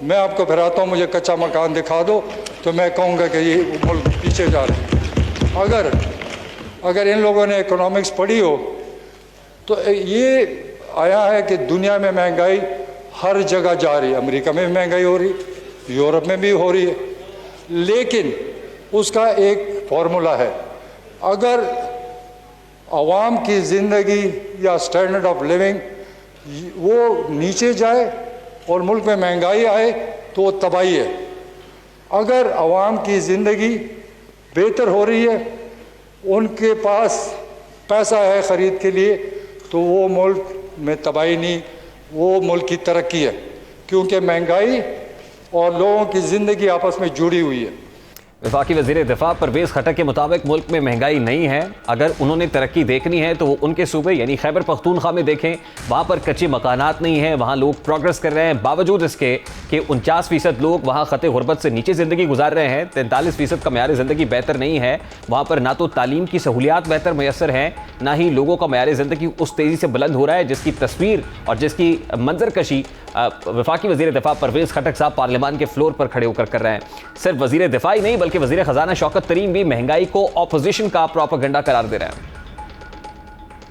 Speaker 8: मैं आपको फिराता हूँ, मुझे कच्चा मकान दिखा दो तो मैं कहूँगा कि ये मुल्क पीछे जा रहा है। अगर इन लोगों ने इकोनॉमिक्स पढ़ी हो तो ये आया है कि दुनिया में महंगाई हर जगह जा रही है। अमेरिका में भी महंगाई हो रही, यूरोप में भी हो रही है, लेकिन उसका एक फार्मूला है। अगर आवाम की ज़िंदगी या स्टैंडर्ड ऑफ लिविंग वो नीचे जाए और मुल्क में महंगाई आए तो वो तबाही है। अगर आवाम की ज़िंदगी बेहतर हो रही है, उनके पास पैसा है ख़रीद के लिए, तो वो मुल्क में तबाही नहीं, वो मुल्क की तरक्की है, क्योंकि महंगाई और लोगों की ज़िंदगी आपस में जुड़ी हुई है।
Speaker 1: वफाकी वज़ीर दिफा परवेज़ खटक के मुताबिक मुल्क में महंगाई नहीं है, अगर उन्होंने तरक्की देखनी है तो वो उनके सूबे यानी खैबर पख्तूनख्वा में देखें, वहाँ पर कच्चे मकानात नहीं हैं, वहाँ लोग प्रोग्रेस कर रहे हैं, बावजूद इसके कि 49% लोग वहाँ ख़ते गुरबत से नीचे ज़िंदगी गुजार रहे हैं, 43% का मयार ज़िंदगी बेहतर नहीं है, वहाँ पर ना तो तालीम की सहूलियात बेहतर मैसर हैं, ना ही लोगों का मयार ज़िंदगी उस तेज़ी से बुलंद हो रहा है जिसकी तस्वीर और जिसकी मंजर कशी वफाकी वज़ीर दिफा परवेज़ खटक साहब पार्लियामान के फ्लोर पर खड़े होकर कर रहे हैं। सिर्फ वज़ीर दिफा ही नहीं बल्कि वज़ीर ख़जाना शौकत तरीन भी महंगाई को ऑपोजिशन का प्रोपेगेंडा करार दे रहे हैं।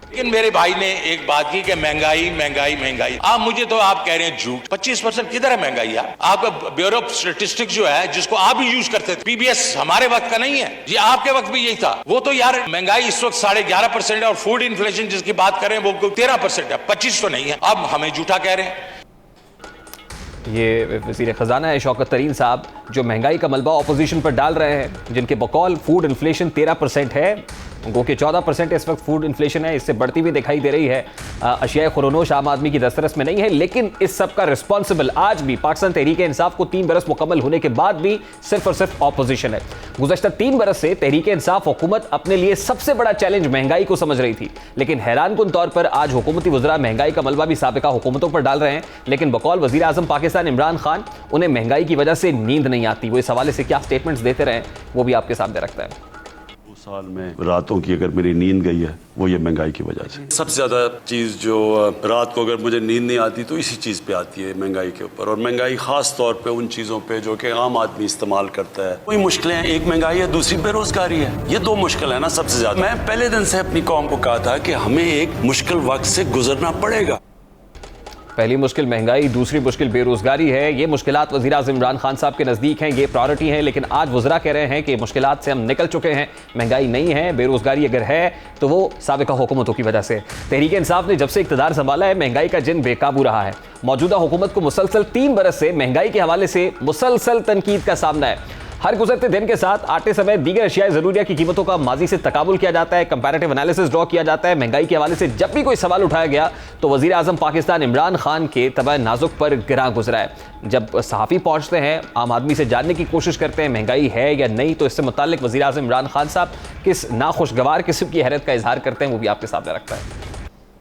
Speaker 9: लेकिन मेरे भाई ने एक बात की कि महंगाई महंगाई महंगाई, आप मुझे तो आप कह रहे हैं झूठ। 25% किधर है महंगाई? आपका ब्यूरो ऑफ स्टैटिस्टिक्स जो है जिसको आप भी यूज करते थे, पीबीएस हमारे वक्त का नहीं है जी, आपके वक्त भी यही था। वो तो यार महंगाई इस वक्त 11.5% है और फूड इन्फ्लेशन जिसकी बात करें वो 13% है, 25 तो नहीं है। अब हमें झूठा कह रहे हैं।
Speaker 1: ये वज़ीर ख़जाना है शौकत तरीन साहब जो महंगाई का मलबा ऑपोजिशन पर डाल रहे हैं, जिनके बकौल फूड इन्फ्लेशन 13% है, गो के 14% इस वक्त फूड इन्फ्लेशन है, इससे बढ़ती हुई दिखाई दे रही है। अशिया खुरोनोश आम आदमी की दस्तरस में नहीं है, लेकिन इस सब का रिस्पॉन्सिबल आज भी पाकिस्तान तहरीक इंसाफ को 3 बरस मुकम्मल होने के बाद भी सिर्फ और सिर्फ ऑपोजिशन है। गुज़श्ता 3 बरस से तहरीक इंसाफ हुकूमत अपने लिए सबसे बड़ा चैलेंज महंगाई को समझ रही थी, लेकिन हैरानकुन तौर पर आज हुकूमती वज़रा महंगाई का मलबा भी साबिका हुकूमतों पर डाल रहे हैं, लेकिन बकौल वज़ीर आज़म पाकिस्तान इमरान खान उन्हें महंगाई की वजह से नींद नहीं आती। वो इस हवाले से क्या स्टेटमेंट्स देते रहे वो भी आपके सामने रखता है।
Speaker 4: साल में रातों की अगर मेरी नींद गई है वो ये महंगाई की वजह से। सबसे ज़्यादा चीज़ जो रात को अगर मुझे नींद नहीं आती तो इसी चीज़ पे आती है, महंगाई के ऊपर, और महंगाई ख़ास तौर पे उन चीज़ों पे जो कि आम आदमी इस्तेमाल करता है। कोई मुश्किलें हैं, एक महंगाई है, दूसरी बेरोज़गारी है, ये 2 मुश्किल है ना सबसे ज़्यादा। मैं पहले दिन से अपनी कौम को कहा था कि हमें एक मुश्किल वक्त से गुजरना पड़ेगा।
Speaker 1: पहली मुश्किल महंगाई, दूसरी मुश्किल बेरोजगारी है। ये मुश्किलात वज़ीर आज़म इमरान खान साहब के नज़दीक हैं, ये प्रायोरिटी हैं, लेकिन आज वज़रा कह रहे हैं कि मुश्किलात से हम निकल चुके हैं, महंगाई नहीं है, बेरोजगारी अगर है तो वो साबिका हुकूमतों की वजह से। तहरीक इंसाफ ने जब से इक़्तिदार संभाला है महंगाई का जिन बेकाबू रहा है। मौजूदा हुकूमत को मुसलसल 3 बरस से महंगाई के हवाले से मुसलसल तनकीद का सामना है। हर गुजरते दिन के साथ आटे समेत दीगर अशिया ज़रूरिया की कीमतों का माजी से तकाबुल किया जाता है, कंपैरेटिव एनालिसिस ड्रॉ किया जाता है। महंगाई के हवाले से जब भी कोई सवाल उठाया गया तो वज़ीर आज़म पाकिस्तान इमरान खान के तबा नाजुक पर गिरा गुजरा है। जब सहाफ़ी पहुँचते हैं, आम आदमी से जानने की कोशिश करते हैं महंगाई है या नहीं, तो इससे मुताल्लिक वज़ीर आज़म इमरान खान साहब किस नाखुशगवार किस्म की हैरत का इजहार करते हैं वो भी आपके सामने रखता है।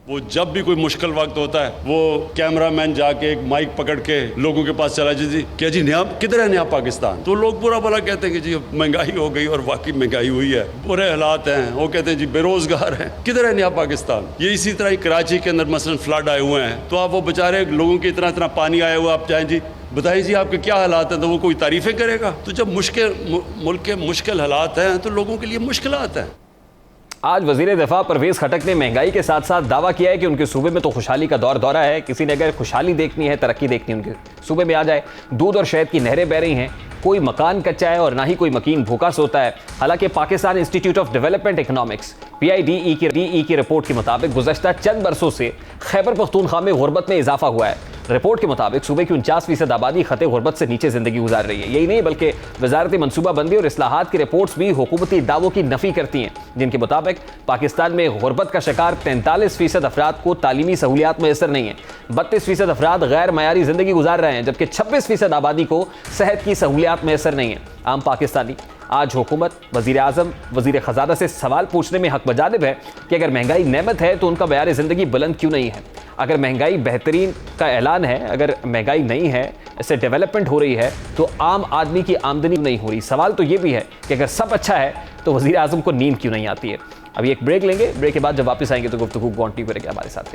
Speaker 10: वो जब भी कोई मुश्किल वक्त होता है वो कैमरामैन जाके एक माइक पकड़ के लोगों के पास चला जी क्या जी नया किधर है नया पाकिस्तान, तो लोग बुरा भला कहते हैं कि जी महंगाई हो गई, और वाकई महंगाई हुई है, बुरे हालात हैं। वो कहते हैं जी बेरोजगार हैं, किधर है नया पाकिस्तान। ये इसी तरह ही कराची के अंदर मसलन फ्लड आए हुए हैं, तो आप वो बेचारे लोगों के इतना पानी आया हुआ, आप चाहें जी बताइए जी आपके क्या हालात हैं, तो वो कोई तारीफें करेगा। तो जब मुल्क के मुश्किल हालात हैं तो लोगों के लिए मुश्किलात हैं।
Speaker 1: आज वज़ीर दिफा परवेज़ खटक ने महंगाई के साथ साथ दावा किया है कि उनके सूबे में तो खुशहाली का दौरा है। किसी ने अगर खुशहाली देखनी है, तरक्की देखनी है, उनके सूबे में आ जाए। दूध और शहद की नहरें बह रही हैं, कोई मकान कच्चा है और ना ही कोई मकीन भूखा सोता है। हालांकि Pakistan institute of development economics PIDE की रिपोर्ट के मुताबिक गुज़श्ता चंद बरसों से खैबर पख्तूनख्वा में गुरबत में इजाफा हुआ है। रिपोर्ट के मुताबिक सूबे की 49% आबादी खते गुरबत से नीचे जिंदगी गुजार रही है। यही नहीं बल्कि वजारती मनसूबाबंदी और इस्लाहात की रिपोर्ट्स भी हुकूमती दावों की नफी करती हैं, जिनके मुताबिक पाकिस्तान में गुरबत का शिकार 43% अफराद को तालीमी सहूलियात मैसर नहीं है, 32% अफराद गैर मयारी जिंदगी गुजार रहे हैं, जबकि 26% आबादी को सेहत की सहूलियात मैसर नहीं है। आम पाकिस्तानी आज हुकूमत, वज़ीर आज़म, वज़ीर ख़ज़ाना से सवाल पूछने में हक बजानिब है कि अगर महंगाई नेमत है तो उनका मयार ज़िंदगी बुलंद क्यों नहीं है। अगर महंगाई बेहतरीन का ऐलान है, अगर महंगाई नहीं है, इससे डेवलपमेंट हो रही है, तो आम आदमी की आमदनी नहीं हो रही। सवाल तो ये भी है कि अगर सब अच्छा है तो वज़ीर आज़म को नींद क्यों नहीं आती है। अभी एक ब्रेक लेंगे, ब्रेक के बाद जब वापस आएंगे तो गुफ्तगू कंटिन्यू करेंगे हमारे साथ।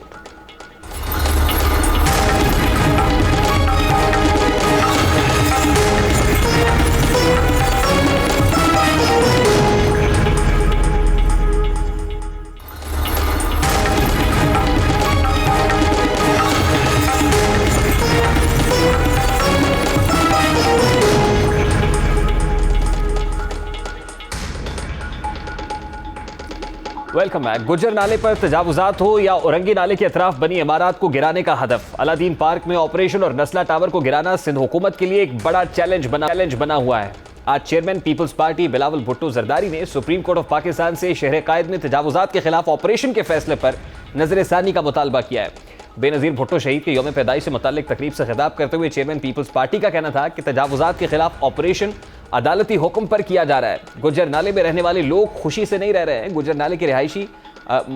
Speaker 1: Welcome back. गुजर नाले पर तजावुजात हो या औरंगी नाले के अतराफ बनी इमारत को गिराने का हदफ, अलादीन पार्क में ऑपरेशन और नस्ला टावर को गिराना सिंध हुकूमत के लिए एक बड़ा चैलेंज बना हुआ है। आज चेयरमैन पीपल्स पार्टी बिलावल भुट्टो जरदारी ने सुप्रीम कोर्ट ऑफ पाकिस्तान से शहर कायद में तजावुजात के खिलाफ ऑपरेशन के फैसले पर नजरसानी का मुतालबा किया है। बेनज़ीर भुट्टो शहीद के यौम पैदाइश से मुताल्लिक तकरीब से खिताब करते हुए चेयरमैन पीपल्स पार्टी का कहना था कि तजावुजात के खिलाफ ऑपरेशन अदालती हुक्म पर किया जा रहा है। गुज्जर नाले में रहने वाले लोग खुशी से नहीं रह रहे हैं। गुज्जर नाले के रिहायशी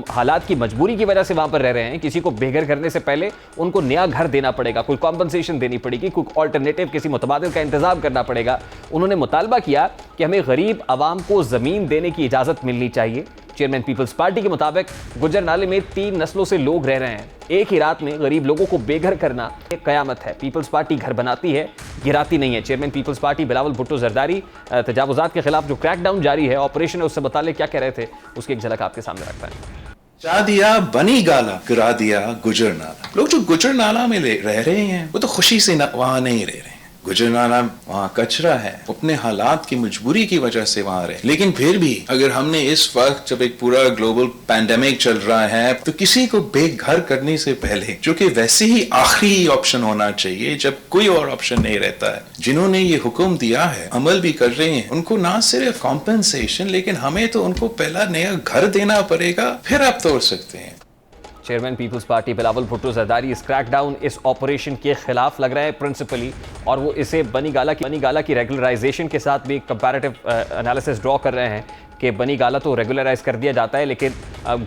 Speaker 1: हालात की मजबूरी की वजह से वहां पर रह रहे हैं। किसी को बेघर करने से पहले उनको नया घर देना पड़ेगा, कोई कॉम्पनसेशन देनी पड़ेगी, कोई ऑल्टरनेटिव किसी मुतबादिल का इंतजाम करना पड़ेगा। उन्होंने मुतालबा किया कि हमें गरीब आवाम को ज़मीन देने की इजाज़त मिलनी चाहिए। चेयरमैन पीपल्स पार्टी के मुताबिक गुज्जर नाले में 3 नस्लों से लोग रह रहे हैं। एक ही रात में गरीब लोगों को बेघर करना एक कयामत है। पीपल्स पार्टी घर बनाती है, गिराती नहीं है। चेयरमैन पीपल्स पार्टी बिलावल भुट्टो जरदारी तजावुजात के खिलाफ जो क्रैकडाउन जारी है, ऑपरेशन है, उससे मुताल्लिक क्या कह रहे थे, उसकी एक झलक आपके सामने रखता है।
Speaker 11: चाह दिया बनी गाला, गिरा दिया गुजर नाला। लोग जो गुजर नाला में रह रहे हैं वो तो खुशी से वहां नहीं रह रहे हैं। गुजर नाला वहाँ कचरा है, अपने हालात की मजबूरी की वजह से वहाँ रहे। लेकिन फिर भी अगर हमने इस वक्त जब एक पूरा ग्लोबल पैंडेमिक चल रहा है तो किसी को बेघर करने से पहले, जो कि वैसे ही आखिरी ऑप्शन होना चाहिए जब कोई और ऑप्शन नहीं रहता है, जिन्होंने ये हुक्म दिया है अमल भी कर रहे हैं, उनको ना सिर्फ कॉम्पेंसेशन लेकिन हमें तो उनको पहला नया घर देना पड़ेगा, फिर आप तोड़ सकते हैं।
Speaker 1: चेयरमैन पीपल्स पार्टी बिलावल भुट्टो जरदारी इस क्रैकडाउन, इस ऑपरेशन के खिलाफ लग रहा है प्रिंसिपली, और वो इसे बनी गाला की रेगुलराइजेशन के साथ भी कंपैरेटिव एनालिसिस ड्रॉ कर रहे हैं कि बनी गाला तो रेगुलराइज कर दिया जाता है लेकिन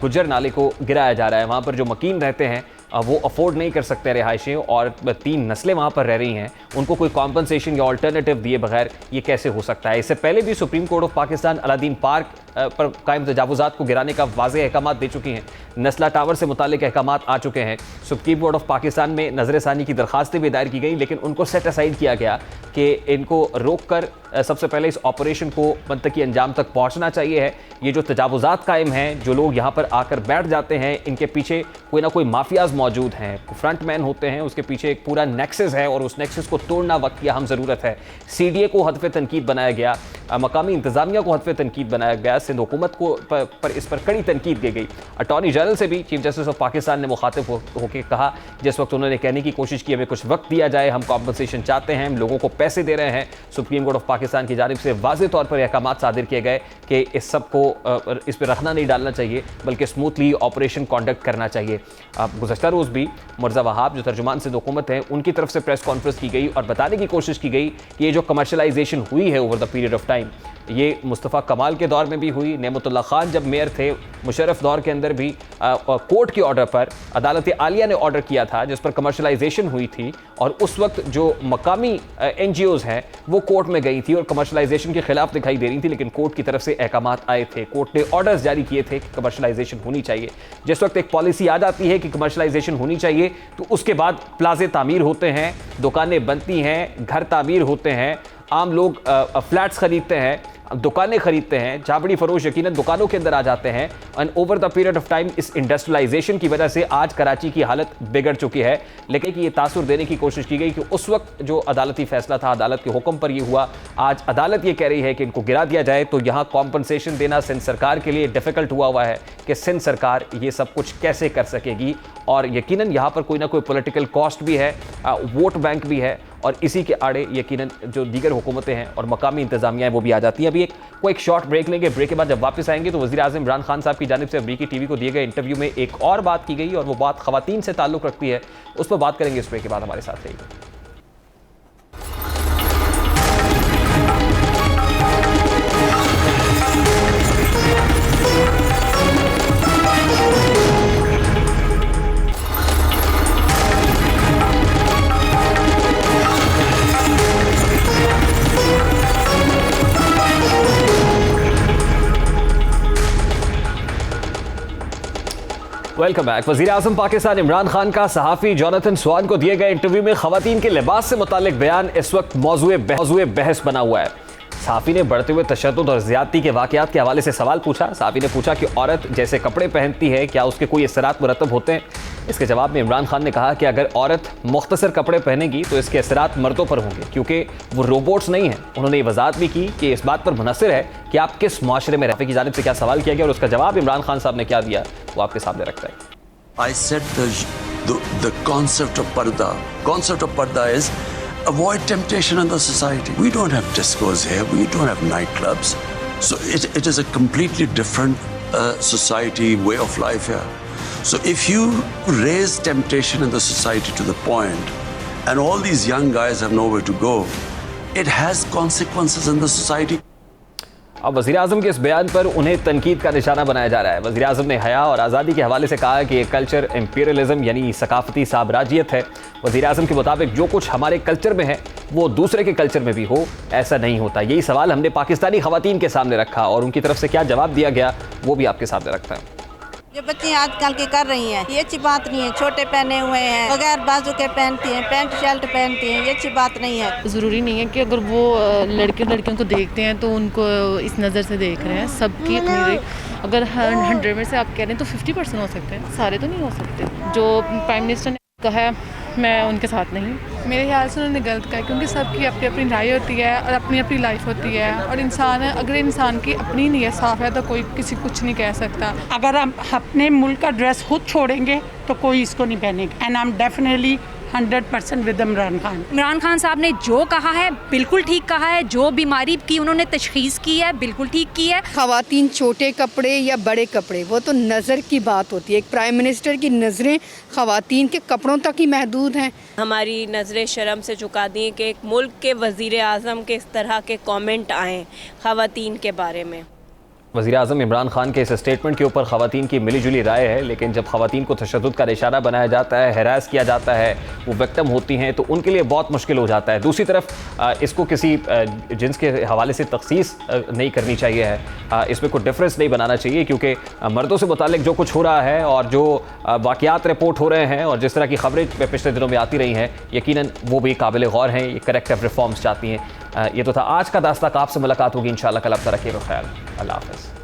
Speaker 1: गुज्जर नाले को गिराया जा रहा है। वहाँ पर जो मकीन रहते हैं वो अफोर्ड नहीं कर सकते रिहायशी, और 3 नस्लें वहाँ पर रह रही हैं, उनको कोई कॉम्पनसेशन या अल्टरनेटिव दिए बगैर ये कैसे हो सकता है। इससे पहले भी supreme court of Pakistan Aladdin park पर कायम तजावुजात को गिराने का वाज़ेह अहकाम दे चुकी हैं। नस्ला टावर से मुतालिक अहकाम आ चुके हैं। सुप्रीम कोर्ट ऑफ पाकिस्तान में नज़र-ए-सानी की दरखास्तें भी दायर की गई लेकिन उनको सेट असाइड किया गया कि इनको रोक कर सबसे पहले इस ऑपरेशन को मंतकी अंजाम तक पहुँचना चाहिए है। ये जो तजावुजात कायम हैं, जो लोग यहाँ पर आकर बैठ जाते हैं, इनके पीछे कोई ना कोई माफियाज मौजूद हैं, फ्रंट मैन होते हैं, उसके पीछे एक पूरा नेक्सस है और उस नेक्सस को तोड़ना वक्त की अहम ज़रूरत है। CDA को हदफ तनकीद बनाया गया, मकामी इंतज़ामिया को हदफ तनकीद बनाया गया, सिंध हुकूमत को पर इस पर कड़ी तनकीद की गई। अटॉर्नी जनरल से भी चीफ जस्टिस ऑफ पाकिस्तान ने मुखातिब होकर कहा, जिस वक्त उन्होंने कहने की कोशिश की हमें कुछ वक्त दिया जाए, हम कॉम्पनसेशन चाहते हैं, हम लोगों को पैसे दे रहे हैं। सुप्रीम कोर्ट ऑफ पाकिस्तान की जानिब से वाज़ेह तौर पर अहकाम सादिर किए गए कि इस सब को इस पर रखना नहीं डालना चाहिए बल्कि स्मूथली ऑपरेशन कॉन्डक्ट करना चाहिए। अब गुज़श्ता रोज़ भी मिर्ज़ा वहाब जो तर्जुमान सिंध हुकूमत हैं, उनकी तरफ से प्रेस कॉन्फ्रेंस की गई और बताने की कोशिश की गई कि ये जो कमर्शलाइजेशन हुई है over the period of time, ये मुस्तफ़ा कमाल के दौर में भी हुई, नेमतुल्लाह खान जब मेयर थे, मुशर्रफ दौर के अंदर भी कोर्ट के ऑर्डर पर अदालत आलिया ने ऑर्डर किया था जिस पर कमर्शलाइजेशन हुई थी, और उस वक्त जो मकामी NGOs हैं वो कोर्ट में गई थी और कमर्शलाइजेशन के खिलाफ दिखाई दे रही थी, लेकिन कोर्ट की तरफ से अहकाम आए थे, कोर्ट ने ऑर्डर्स जारी किए थे कि कमर्शलाइजेशन होनी चाहिए। जिस वक्त एक पॉलिसी आ जाती है कि कमर्शलाइजेशन होनी चाहिए तो उसके बाद प्लाजे तामीर होते हैं, दुकानें बनती हैं, घर तामीर होते हैं, आम लोग फ्लैट्स खरीदते हैं, दुकानें खरीदते हैं, झाबड़ी फरोश यकीनन दुकानों के अंदर आ जाते हैं। And over the period of time इस इंडस्ट्रियलाइजेशन की वजह से आज कराची की हालत बिगड़ चुकी है। लेकिन ये तासुर देने की कोशिश की गई कि उस वक्त जो अदालती फैसला था, अदालत के हुक्म पर ये हुआ, आज अदालत ये कह रही है कि इनको गिरा दिया जाए, तो यहाँ कॉम्पनसेशन देना सिंध सरकार के लिए डिफ़िकल्ट हुआ है कि सिंध सरकार ये सब कुछ कैसे कर सकेगी। और यकीनन यहाँ पर कोई ना कोई पॉलिटिकल कॉस्ट भी है, वोट बैंक भी है, और इसी के आड़े यकीनन जो दीगर हुकूमतें हैं और मकामी इंतजामिया हैं वो भी आ जाती हैं। अभी एक शॉर्ट ब्रेक लेंगे, ब्रेक के बाद जब वापस आएंगे तो वज़ीर आज़म इमरान खान साहब की जानिब से अमरीकी TV को दिए गए इंटरव्यू में एक और बात की गई और वो बात ख़वातीन से ताल्लुक़ रखती है, उस पर बात करेंगे इस ब्रेक के बाद। हमारे साथ रहिए। Welcome back. वज़ीर आज़म पाकिस्तान इमरान खान का सहाफ़ी जोनाथन स्वान को दिए गए इंटरव्यू में ख़वातीन के लिबास से मुताल्लिक बयान इस वक्त मौज़ूए बहस बना हुआ है। सहाफ़ी ने बढ़ते हुए तशद्दुद और ज़्यादती के वाक़यात के हवाले से सवाल पूछा। सहाफ़ी ने पूछा कि औरत जैसे कपड़े पहनती है क्या उसके कोई असरात मुरतब होते हैं। इसके जवाब में इमरान खान ने कहा कि अगर औरत मुख्तसर कपड़े पहनेगी तो इसके असरात मर्दों पर होंगे क्योंकि वो रोबोट्स नहीं हैं। उन्होंने ये वजाहत भी की कि इस बात पर मुनहसर है कि आप किस माशरे में रहते की जानिब से क्या सवाल किया गया और उसका जवाब इमरान खान साहब ने क्या दिया वो आपके सामने रखता है।
Speaker 4: I said the concept of parda. Concept of parda is avoid temptation in the society. We don't have discos here. We don't have nightclubs. So it is a completely different society, way of life here. So if you raise temptation in the society to the point, and all these young guys have nowhere to go, It has consequences in the society.
Speaker 1: अब वज़ीर-ए-आज़म के इस बयान पर उन्हें तनकीद का निशाना बनाया जा रहा है। वज़ीर-ए-आज़म ने हया और आज़ादी के हवाले से कहा कि ये कल्चर इम्पीरियलिज्म यानी सकाफती साम्राज्यत है। वज़ीर-ए-आज़म के मुताबिक जो कुछ हमारे कल्चर में है वो दूसरे के कल्चर में भी हो, ऐसा नहीं होता। यही सवाल हमने पाकिस्तानी ख़वातीन के सामने रखा और उनकी तरफ से क्या जवाब दिया गया वो भी आपके सामने रखता है।
Speaker 12: जो बच्चे आजकल की कर रही हैं ये अच्छी बात नहीं है। छोटे पहने हुए हैं, बगैर बाजू के पहनती हैं, पैंट शर्ट पहनती हैं, ये अच्छी बात नहीं है।
Speaker 13: ज़रूरी नहीं है कि अगर वो लड़कियों को देखते हैं तो उनको इस नज़र से देख रहे हैं। सबकी अपनी, अगर 100 में से आप कह रहे हैं तो 50% हो सकते हैं, सारे तो नहीं हो सकते। जो प्राइम मिनिस्टर ने कहा है मैं उनके साथ नहीं।
Speaker 14: मेरे ख्याल से उन्होंने गलत कहा, क्योंकि सबकी अपनी अपनी राय होती है और अपनी अपनी लाइफ होती है, और अगर इंसान की अपनी नीयत साफ़ है तो कोई किसी कुछ नहीं कह सकता।
Speaker 15: अगर हम अपने मुल्क का ड्रेस खुद छोड़ेंगे तो कोई इसको नहीं पहनेगा। And I am definitely 100% with Imran Khan.
Speaker 16: Imran Khan साहब ने जो कहा है बिल्कुल ठीक कहा है। जो बीमारी की उन्होंने तशखीस की है बिल्कुल ठीक की है।
Speaker 17: ख़वातीन छोटे कपड़े या बड़े कपड़े वो तो नज़र की बात होती है। एक प्राइम मिनिस्टर की नज़रें ख़वातीन के कपड़ों तक ही महदूद हैं।
Speaker 18: हमारी नज़रें शर्म से झुका दी कि एक मुल्क के वज़ीर-ए-आज़म के इस तरह के कमेंट आए ख़वातीन के बारे में।
Speaker 1: वज़ीर-ए-आज़म इमरान खान के इस स्टेटमेंट के ऊपर ख़वातीन की मिली जुली राय है, लेकिन जब ख़वातीन को तशद्दुद का निशाना बनाया जाता है, हैरास किया जाता है, वो विक्टिम होती हैं तो उनके लिए बहुत मुश्किल हो जाता है। दूसरी तरफ इसको किसी जिन्स के हवाले से तखसीस नहीं करनी चाहिए है, इसमें कोई डिफरेंस नहीं बनाना चाहिए, क्योंकि मर्दों से मुतालिक जो कुछ हो रहा है और जो वाक़यात रिपोर्ट हो रहे हैं और जिस तरह की खबरें पिछले दिनों में आती रही हैं, यकीनन वो भी काबिल गौर हैं। ये करेक्टिव रिफॉर्म्स चाहती हैं। ये तो था आज का दास्तां। आपसे मुलाकात होगी इंशाअल्लाह कल। आप रखिएगा ख्याल। अल्लाह हाफ़िज़।